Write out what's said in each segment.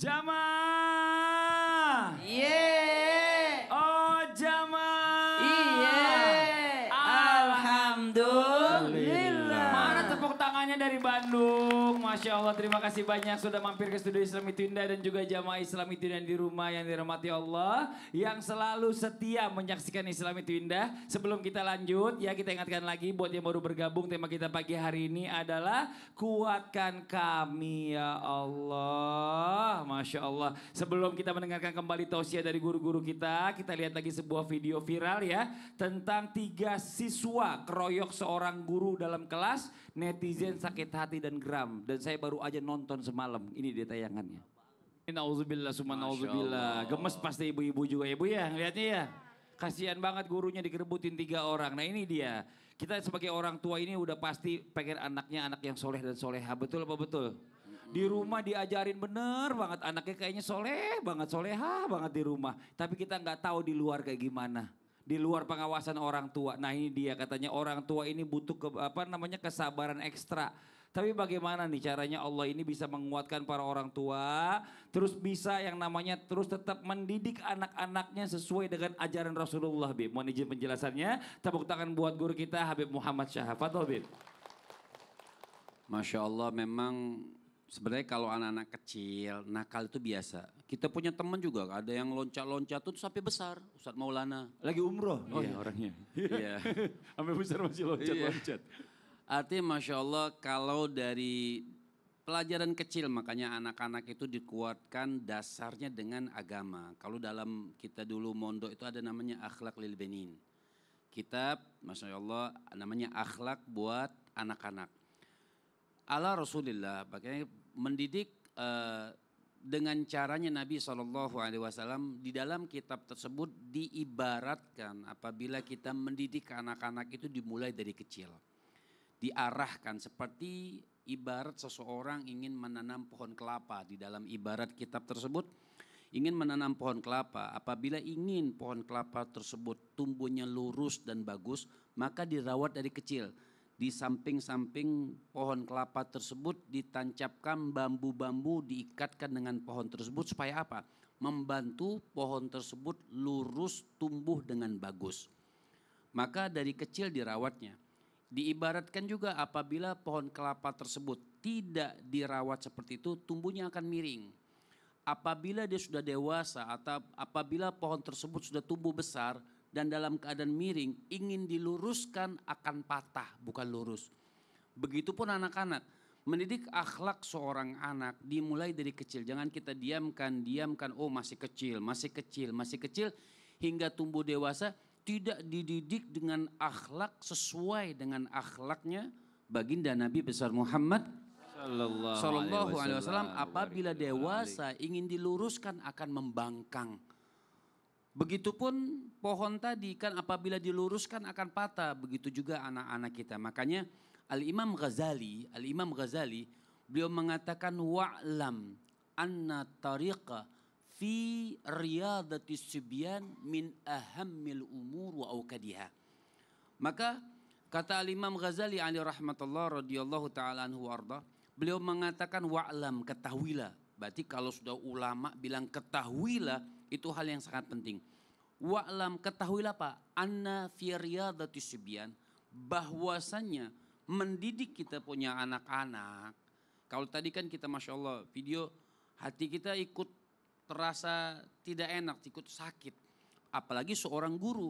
Jamaah. Yeay. Oh jamaah. Iye. Alhamdulillah. Mana tepuk tangannya dari Bandung. Masya Allah, terima kasih banyak sudah mampir ke studio Islam Itu Indah. Dan juga jamaah Islam Itu Indah di rumah yang dirahmati Allah. Yang selalu setia menyaksikan Islam Itu Indah. Sebelum kita lanjut, ya kita ingatkan lagi buat yang baru bergabung. Tema kita pagi hari ini adalah kuatkan kami ya Allah. Masya Allah. Sebelum kita mendengarkan kembali tausiah dari guru-guru kita lihat lagi sebuah video viral ya. Tentang 3 siswa keroyok seorang guru dalam kelas. Netizen sakit hati dan geram. Dan saya baru aja nonton semalam. Ini dia tayangannya. Nauzubillah, summa nauzubillah. Gemes pasti ibu-ibu juga ya Bu ya, ngeliatnya ya. Kasihan banget gurunya digerebutin 3 orang. Nah ini dia. Kita sebagai orang tua ini udah pasti pengen anaknya anak yang soleh dan soleha. Betul apa betul? Di rumah diajarin bener banget. Anaknya kayaknya soleh banget, soleha banget di rumah. Tapi kita nggak tahu di luar kayak gimana. Di luar pengawasan orang tua. Nah ini dia katanya orang tua ini butuh kesabaran ekstra. Tapi bagaimana nih caranya Allah ini bisa menguatkan para orang tua. Terus bisa yang namanya terus tetap mendidik anak-anaknya sesuai dengan ajaran Rasulullah. Bib. Mohon izin penjelasannya. Tepuk tangan buat guru kita Habib Muhammad Syahab. Fadhol Bib. Masya Allah memang sebenarnya kalau anak-anak kecil nakal itu biasa. Kita punya teman juga ada yang loncat-loncat tuh sampai besar. Ustadz Maulana. Lagi umroh orangnya. Iya. Sampai besar masih loncat-loncat. Artinya Masya Allah kalau dari pelajaran kecil makanya anak-anak itu dikuatkan dasarnya dengan agama. Kalau dalam kita dulu mondok itu ada namanya akhlak lil benin. Kitab Masya Allah namanya akhlak buat anak-anak. Ala Rasulullah, makanya mendidik dengan caranya Nabi SAW di dalam kitab tersebut diibaratkan apabila kita mendidik anak-anak itu dimulai dari kecil. Diarahkan seperti ibarat seseorang ingin menanam pohon kelapa. Di dalam ibarat kitab tersebut ingin menanam pohon kelapa. Apabila ingin pohon kelapa tersebut tumbuhnya lurus dan bagus maka dirawat dari kecil. Di samping-samping pohon kelapa tersebut ditancapkan bambu-bambu diikatkan dengan pohon tersebut supaya apa? Membantu pohon tersebut lurus tumbuh dengan bagus. Maka dari kecil dirawatnya. Diibaratkan juga apabila pohon kelapa tersebut tidak dirawat seperti itu tumbuhnya akan miring. Apabila dia sudah dewasa atau apabila pohon tersebut sudah tumbuh besar dan dalam keadaan miring, ingin diluruskan akan patah, bukan lurus. Begitupun anak-anak, mendidik akhlak seorang anak dimulai dari kecil. Jangan kita diamkan, oh masih kecil, hingga tumbuh dewasa, tidak dididik dengan akhlak sesuai dengan akhlaknya baginda Nabi besar Muhammad Sallallahu Alaihi Wasallam. Apabila dewasa ingin diluruskan akan membangkang. Begitupun pohon tadi kan apabila diluruskan akan patah. Begitu juga anak-anak kita. Makanya Al-Imam Ghazali beliau mengatakan wa'lam anna tariqa fi riyadatis sibyan min ahammil umur wa aukadiha. Maka kata Al-Imam Ghazali alaihi rahmatullah radhiyallahu ta'ala anhu warda, beliau mengatakan wa'lam, ketahuilah. Berarti kalau sudah ulama bilang ketahuilah, itu hal yang sangat penting. Wa'lam, ketahuilah Pak, anna fi riyadatis sibyan, bahwasannya mendidik kita punya anak-anak. Kalau tadi kan kita Masya Allah video hati kita ikut terasa tidak enak, ikut sakit. Apalagi seorang guru.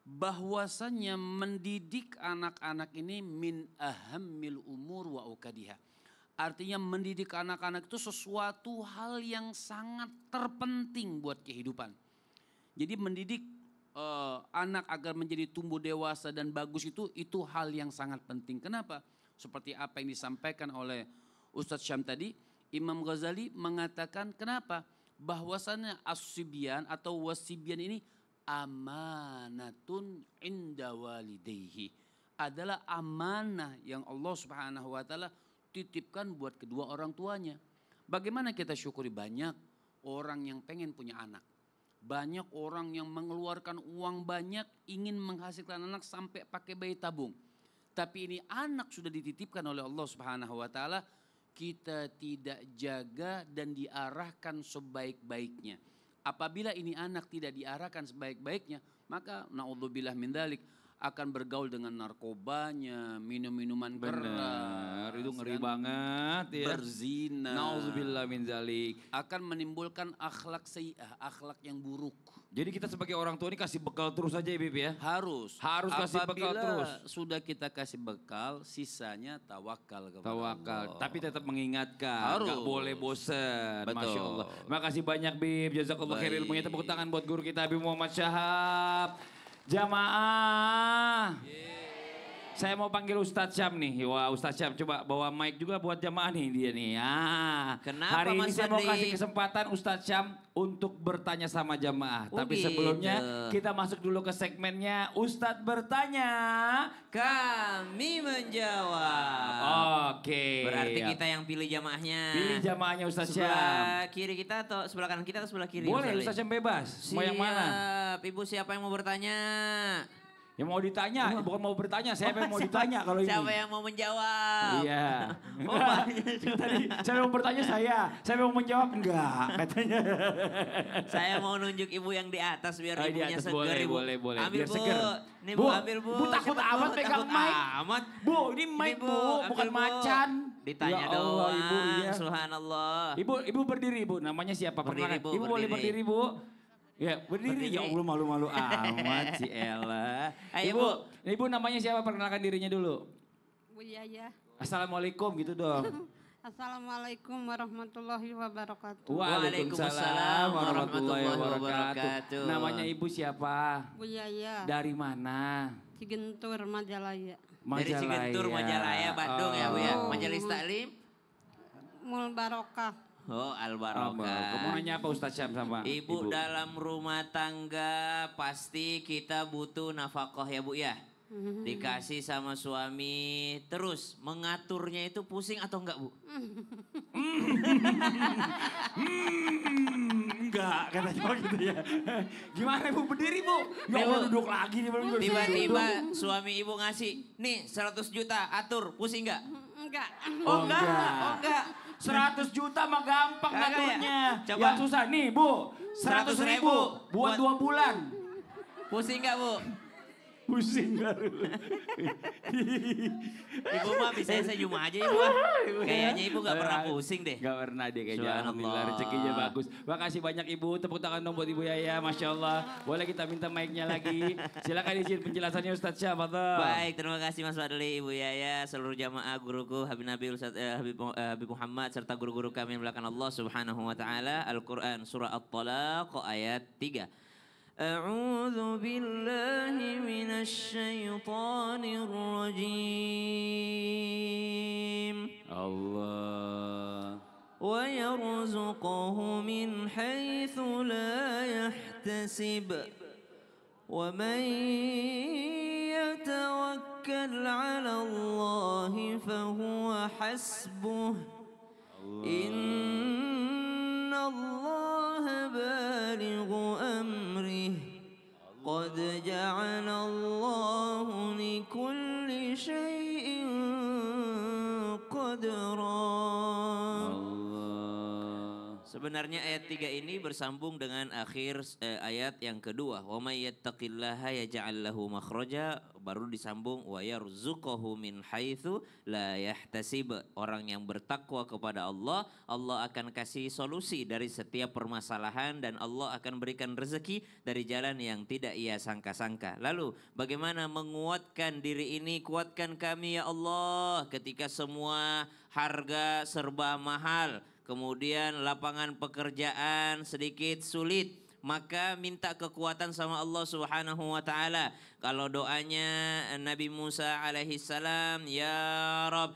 Bahwasannya mendidik anak-anak ini min ahammil umur wa ukadiha. Artinya mendidik anak-anak itu sesuatu hal yang sangat terpenting buat kehidupan. Jadi mendidik anak agar menjadi tumbuh dewasa dan bagus itu hal yang sangat penting. Kenapa? Seperti apa yang disampaikan oleh Ustadz Syam tadi, Imam Ghazali mengatakan kenapa? Bahwasannya as-sibyan atau wasibyan ini amanatun inda walidayhi, adalah amanah yang Allah Subhanahu wa taala titipkan buat kedua orang tuanya. Bagaimana kita syukuri? Banyak orang yang pengen punya anak. Banyak orang yang mengeluarkan uang banyak ingin menghasilkan anak sampai pakai bayi tabung. Tapi ini anak sudah dititipkan oleh Allah Subhanahu wa taala, kita tidak jaga dan diarahkan sebaik-baiknya. Apabila ini anak tidak diarahkan sebaik-baiknya, maka naudzubillah min dzalik akan bergaul dengan narkobanya, minum-minuman keras. Benar, itu ngeri kan? banget ya. Berzina. Nauzubillah min dzalik. Akan menimbulkan akhlak sayyi'ah, akhlak yang buruk. Jadi kita sebagai orang tua ini kasih bekal terus aja ya Bib ya. Harus Kasih bekal Apabila terus. sudah kita kasih bekal, sisanya tawakal kepada Tawakal, Allah. tapi tetap mengingatkan, Harus. nggak boleh bosan. Betul. Masya Allah. Makasih banyak Bib, jazakallah khair Baik. ilmunya. Tepuk tangan buat guru kita Habib Muhammad Syahab. Jamaah. Saya mau panggil Ustadz Syam nih. Wah Ustadz Syam coba bawa mic juga buat jamaah nih dia nih. Kenapa, hari ini Mas saya mau Fadli? kasih kesempatan Ustadz Syam untuk bertanya sama jamaah. Oh, Tapi gitu. sebelumnya kita masuk dulu ke segmennya Ustadz bertanya. Kami menjawab. Oke. Berarti kita yang pilih jamaahnya. Pilih jamaahnya Ustadz Syam. Sebelah kiri kita atau sebelah kanan kita atau sebelah kiri? Boleh Ustadz Ustadz Syam bebas. Mau yang mana? Siap. Ibu siapa yang mau bertanya? Yang mau ditanya, bukan mau bertanya. Siapa yang mau ditanya kalau ini? Siapa yang mau menjawab? Iya. Oh, banyak juga. Tadi saya mau bertanya saya mau menjawab enggak katanya. Saya mau nunjuk ibu yang di atas biar Oh, di ibunya atas, seger. Ibu. boleh. Ambil Biar bu. seger. Nih bu, ambil bu. Bu takut Cepet, amat Bu. pegang Takut mic. amat. Bu, ini mic bu, ambil bukan Bu. macan. Ditanya Ya Allah, doang. Ibu, iya. Subhanallah. Ibu berdiri bu, namanya siapa? Berdiri, Perkenalkan. Bu, Ibu boleh berdiri. berdiri bu. Ya berdiri, Berdiri. ya Allah malu-malu amat si Ella. Ayo, Ibu namanya siapa? Perkenalkan dirinya dulu. Bu Yaya. Assalamualaikum gitu dong. Assalamualaikum warahmatullahi wabarakatuh. Waalaikumsalam warahmatullahi wabarakatuh. Namanya ibu siapa? Bu Yaya. Dari mana? Cigentur Majalaya. Dari Cigentur Majalaya Bandung ya bu ya. Oh. Majelis Taklim. Mul Barokah. Oh Kamu Al-Barokah. nanya apa Ustaz Syam sama Ibu dalam rumah tangga pasti kita butuh nafkah ya bu ya. Dikasih sama suami terus mengaturnya itu pusing atau enggak bu? Enggak, katanya gitu ya. Gimana ibu berdiri bu? Ya Nih, Allah Bu. duduk lagi nih belum duduk. Tiba-tiba suami ibu ngasih nih 100 juta atur pusing enggak? Enggak. Oh, enggak. Oh enggak. 100 juta mah gampang Kagak ya? ngaturnya. Coba. Yang susah nih bu, 100.000 buat 2 bulan. Pusing enggak bu? Pusing baru. Ibu mah bisa senyum aja ibu. Kayaknya ibu gak pernah pusing deh. Gak pernah deh kayaknya. Subhanallah. Alhamdulillah rezekinya bagus. Makasih banyak ibu. Tepuk tangan dong buat ibu Yaya. Masya Allah. Boleh kita minta mic-nya lagi. Silakan izin penjelasannya Ustadz Syam. Baik, terima kasih Mas Fadli, Ibu Yaya, seluruh jamaah guruku, Habib Nabi Ustaz Habib Muhammad serta guru-guru kami yang belakang Allah Subhanahu wa taala. Al-Qur'an surah At-Talaq ayat 3. أعوذ بالله من الشيطان الرجيم Allah. ويرزقه من حيث لا يحتسب ومن يتوكل على الله فهو حسبه إن الله بالغ أمره قد جعل الله لكل شيء قدرا. Sebenarnya ayat 3 ini bersambung dengan akhir ayat yang kedua. Wa may yattaqillaha yaj'al lahu makhraja, baru disambung wa yarzuqahu min haitsu la yahtasib. Orang yang bertakwa kepada Allah, Allah akan kasih solusi dari setiap permasalahan dan Allah akan berikan rezeki dari jalan yang tidak ia sangka-sangka. Lalu bagaimana menguatkan diri ini? Kuatkan kami ya Allah ketika semua harga serba mahal. Kemudian lapangan pekerjaan sedikit sulit, maka minta kekuatan sama Allah Subhanahu wa taala. Kalau doanya Nabi Musa alaihi salam, ya Rabb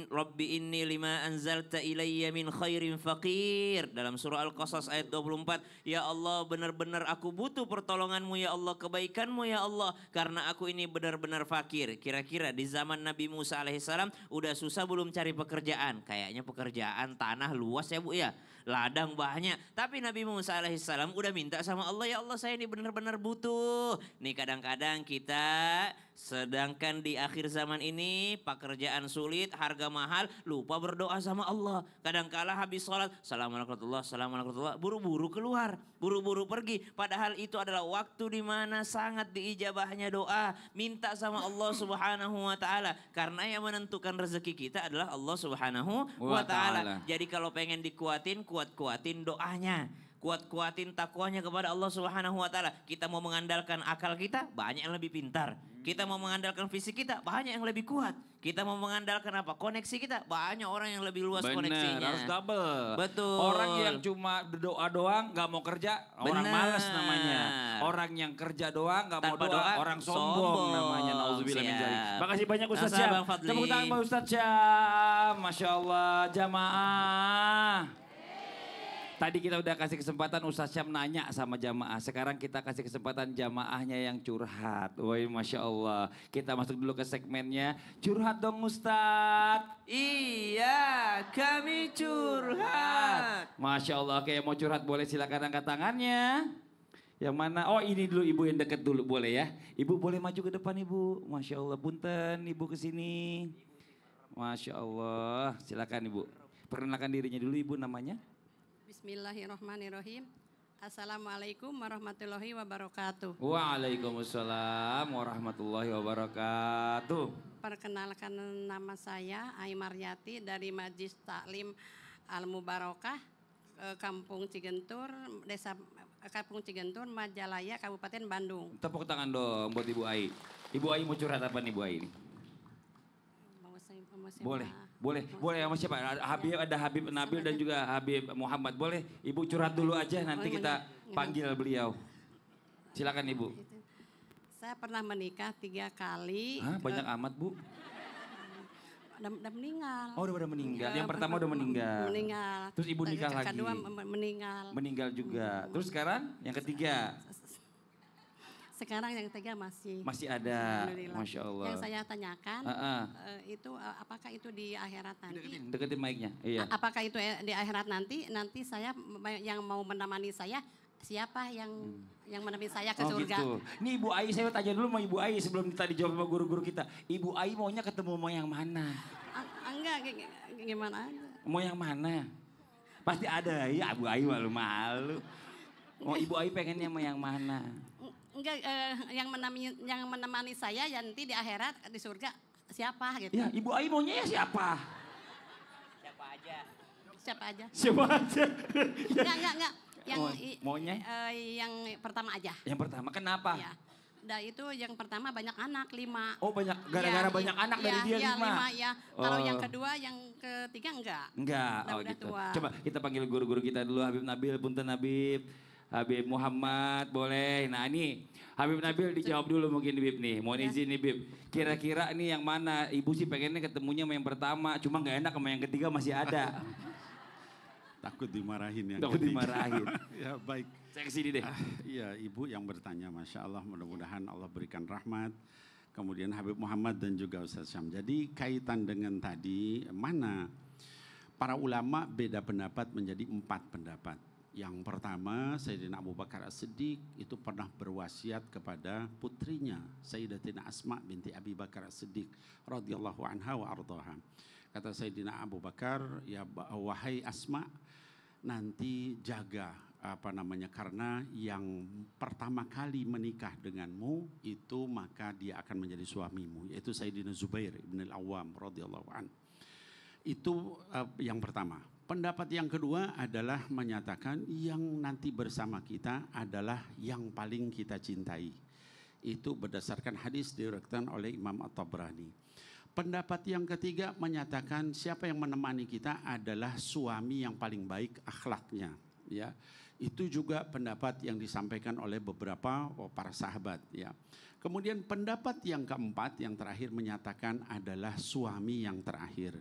Rabbi inni lima anzalta ilayya min khairin faqir, dalam surah Al-Qasas ayat 24, ya Allah benar-benar aku butuh pertolonganmu ya Allah, kebaikanmu ya Allah, karena aku ini benar-benar fakir. Kira-kira di zaman Nabi Musa alaihissalam udah susah belum cari pekerjaan? Kayaknya pekerjaan tanah luas ya bu ya, ladang banyak. Tapi Nabi Musa alaihissalam udah minta sama Allah, ya Allah saya ini benar-benar butuh. Nih kadang-kadang kita Sedangkan di akhir zaman ini pekerjaan sulit, harga mahal, lupa berdoa sama Allah. Kadangkala habis sholat, Assalamualaikum warahmatullahi wabarakatuh, buru-buru keluar, buru-buru pergi. Padahal itu adalah waktu di mana sangat diijabahnya doa. Minta sama Allah Subhanahu wa taala. Karena yang menentukan rezeki kita adalah Allah Subhanahu wa taala. Jadi kalau pengen dikuatin, kuat-kuatin doanya. Kuat-kuatin takwanya kepada Allah Subhanahu wa taala. Kita mau mengandalkan akal kita, banyak yang lebih pintar. Kita mau mengandalkan fisik kita, banyak yang lebih kuat. Kita mau mengandalkan apa? Koneksi kita, banyak orang yang lebih luas koneksinya. Harus double. Betul. Orang yang cuma doa doang nggak mau kerja, orang Benar. malas namanya. Orang yang kerja doang nggak mau Tanpa doa, doa, orang sombong sombong. namanya. Nauzubillah min dzalik. Siap. Makasih banyak Ustaz Sama-sama, Syam. Bang Fadli. Tepuk tangan buat Ustaz Syam. Masya Allah, jamaah. Tadi kita udah kasih kesempatan Ustaz Syam nanya sama jamaah. Sekarang kita kasih kesempatan jamaahnya yang curhat. Woi Masya Allah. Kita masuk dulu ke segmennya. Curhat dong Ustaz. Iya, kami curhat. Masya Allah. Oke, yang mau curhat boleh silakan angkat tangannya. Yang mana? Oh ini dulu ibu yang deket dulu boleh ya. Ibu boleh maju ke depan ibu. Masya Allah. Punten ibu ke sini. Masya Allah. Silakan ibu. Perkenalkan dirinya dulu ibu namanya. Bismillahirrahmanirrahim. Assalamualaikum warahmatullahi wabarakatuh. Waalaikumsalam warahmatullahi wabarakatuh. Perkenalkan nama saya Ai Maryati dari Majlis Taklim Al Mubarokah, Kampung Cigentur, Desa Kampung Cigentur, Majalaya, Kabupaten Bandung. Tepuk tangan dong buat Ibu Ai. Ibu Ai mau curhat apa nih Ibu Ai ini? Boleh, boleh sama siapa? Ada Habib Nabil dan juga Habib Muhammad. Boleh, Ibu curhat dulu aja nanti kita panggil beliau. Silakan Ibu. Saya pernah menikah 3 kali. Hah, banyak amat Bu. Udah meninggal. Oh udah meninggal. Yang pertama udah meninggal. Meninggal. Terus Ibu nikah lagi. Kedua meninggal. Meninggal juga. Terus sekarang yang ketiga. Sekarang yang ketiga masih ada. Alhamdulillah. Masya Allah. Yang saya tanyakan itu apakah itu di akhirat nanti? Deketin mic-nya. Iya. Apakah itu di akhirat nanti? Nanti saya yang mau menemani saya siapa yang menemani saya ke surga? Gitu. Nih Ibu Ai saya tanya dulu sama Ibu Ai sebelum tadi jawab sama guru-guru kita. Ibu Ai maunya ketemu mau yang mana? Enggak gimana aja. Mau yang mana? Pasti ada ya Ibu Ai malu-malu. Mau Ibu Ai pengennya mau yang mana? Enggak, yang menemani saya ya nanti di akhirat di surga siapa gitu. Ya Ibu Ai maunya ya siapa? Siapa aja? Siapa aja? Siapa aja? Enggak. Yang maunya? Yang pertama aja. Yang pertama kenapa? Ya. Nah itu yang pertama banyak anak 5. Oh banyak, gara-gara banyak anak dari dia 5? Ya. Kalau yang kedua, yang ketiga enggak. Enggak, Udah gitu. tua. Coba kita panggil guru-guru kita dulu Habib Nabil, punten Habib. Habib Muhammad boleh. Nah ini Habib Nabil dijawab dulu mungkin Bib nih. Mohon izin nih Bib. Kira-kira nih yang mana? Ibu sih pengennya ketemunya sama yang pertama. Cuma nggak enak sama yang ketiga masih ada. Takut dimarahin yang Takut ketiga. dimarahin. Ya baik. Saya kesini deh. Iya ibu yang bertanya Masya Allah mudah-mudahan Allah berikan rahmat. Kemudian Habib Muhammad dan juga Ustaz Syam. Jadi kaitan dengan tadi mana? Para ulama beda pendapat menjadi 4 pendapat. Yang pertama Sayyidina Abu Bakar As-Siddiq itu pernah berwasiat kepada putrinya Sayyidatina Asma binti Abi Bakar As-Siddiq radhiyallahu anha wa ardhaha. Kata Sayyidina Abu Bakar, ya wahai Asma, nanti jaga karena yang pertama kali menikah denganmu itu maka dia akan menjadi suamimu, yaitu Sayyidina Zubair ibn al-Awwam radhiyallahu an. Itu yang pertama. Pendapat yang kedua adalah menyatakan yang nanti bersama kita adalah yang paling kita cintai. Itu berdasarkan hadis diriwayatkan oleh Imam At-Tabrani. Pendapat yang ketiga menyatakan siapa yang menemani kita adalah suami yang paling baik akhlaknya. Ya, itu juga pendapat yang disampaikan oleh beberapa para sahabat. Ya, kemudian pendapat yang keempat yang terakhir menyatakan adalah suami yang terakhir.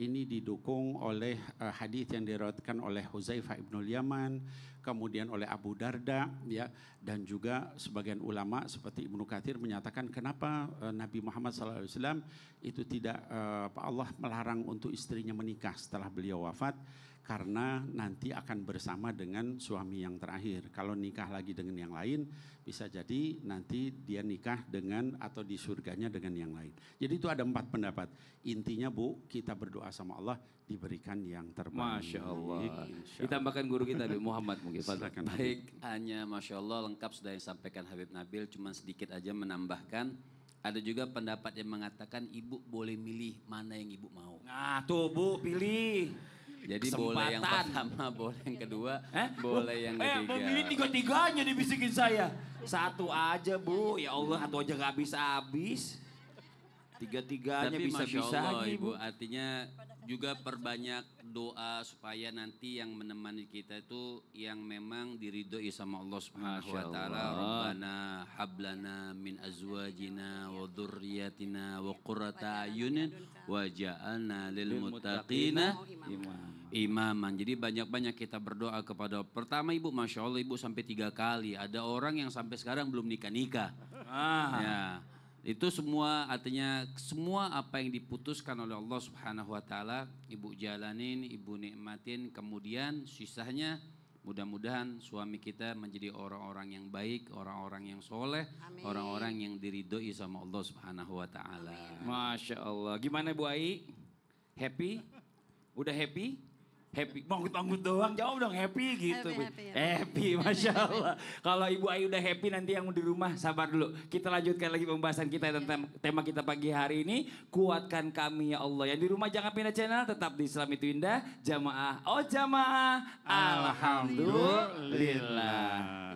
ini didukung oleh hadis yang diriwayatkan oleh Huzaifah ibnul Yaman, kemudian oleh Abu Darda, ya, dan juga sebagian ulama seperti Ibnu Katsir menyatakan kenapa Nabi Muhammad SAW itu tidak Allah melarang untuk istrinya menikah setelah beliau wafat, karena nanti akan bersama dengan suami yang terakhir. Kalau nikah lagi dengan yang lain, bisa jadi nanti dia nikah dengan atau di surganya dengan yang lain. Jadi itu ada 4 pendapat. Intinya Bu, kita berdoa sama Allah diberikan yang terbaik. Masya Allah. Ditambahkan guru kita Habib Muhammad mungkin. Silakan. Baik, hanya Masya Allah lengkap sudah yang disampaikan Habib Nabil, cuma sedikit aja menambahkan. Ada juga pendapat yang mengatakan ibu boleh milih mana yang ibu mau. Nah tuh Bu, pilih. Jadi boleh yang pertama, boleh yang kedua, boleh yang ketiga. Memilih 3-tiganya dibisikin saya. Satu aja Bu, ya Allah satu aja gak habis-habis. 3-tiganya Tapi bisa-bisa Masya Allah lagi Ibu, Bu. artinya juga perbanyak doa supaya nanti yang menemani kita itu yang memang diridhoi sama Allah Subhanahu wa Masya taala. Allah. Rabbana hablana min azwajina wa dzurriyyatina wa qurrata ayunin waj'alna lil muttaqina imaman. Jadi banyak-banyak kita berdoa kepada pertama Ibu, Masya Allah Ibu sampai 3 kali. Ada orang yang sampai sekarang belum nikah-nikah. Ya. Itu semua artinya semua apa yang diputuskan oleh Allah Subhanahu wa taala Ibu jalanin, Ibu nikmatin, kemudian sisanya mudah-mudahan suami kita menjadi orang-orang yang baik, orang-orang yang soleh, orang-orang yang diridhoi sama Allah Subhanahu wa taala. Masya Allah. Gimana Bu Ai? Happy? Udah happy? Happy, manggut-manggut doang, jawab dong happy gitu. Happy, Masya Allah. Kalau Ibu Ai udah happy, nanti yang di rumah sabar dulu. Kita lanjutkan lagi pembahasan kita tentang tema kita pagi hari ini. Kuatkan kami ya Allah. Yang di rumah jangan pindah channel, tetap di Islam itu Indah. Jamaah, oh jamaah. Alhamdulillah.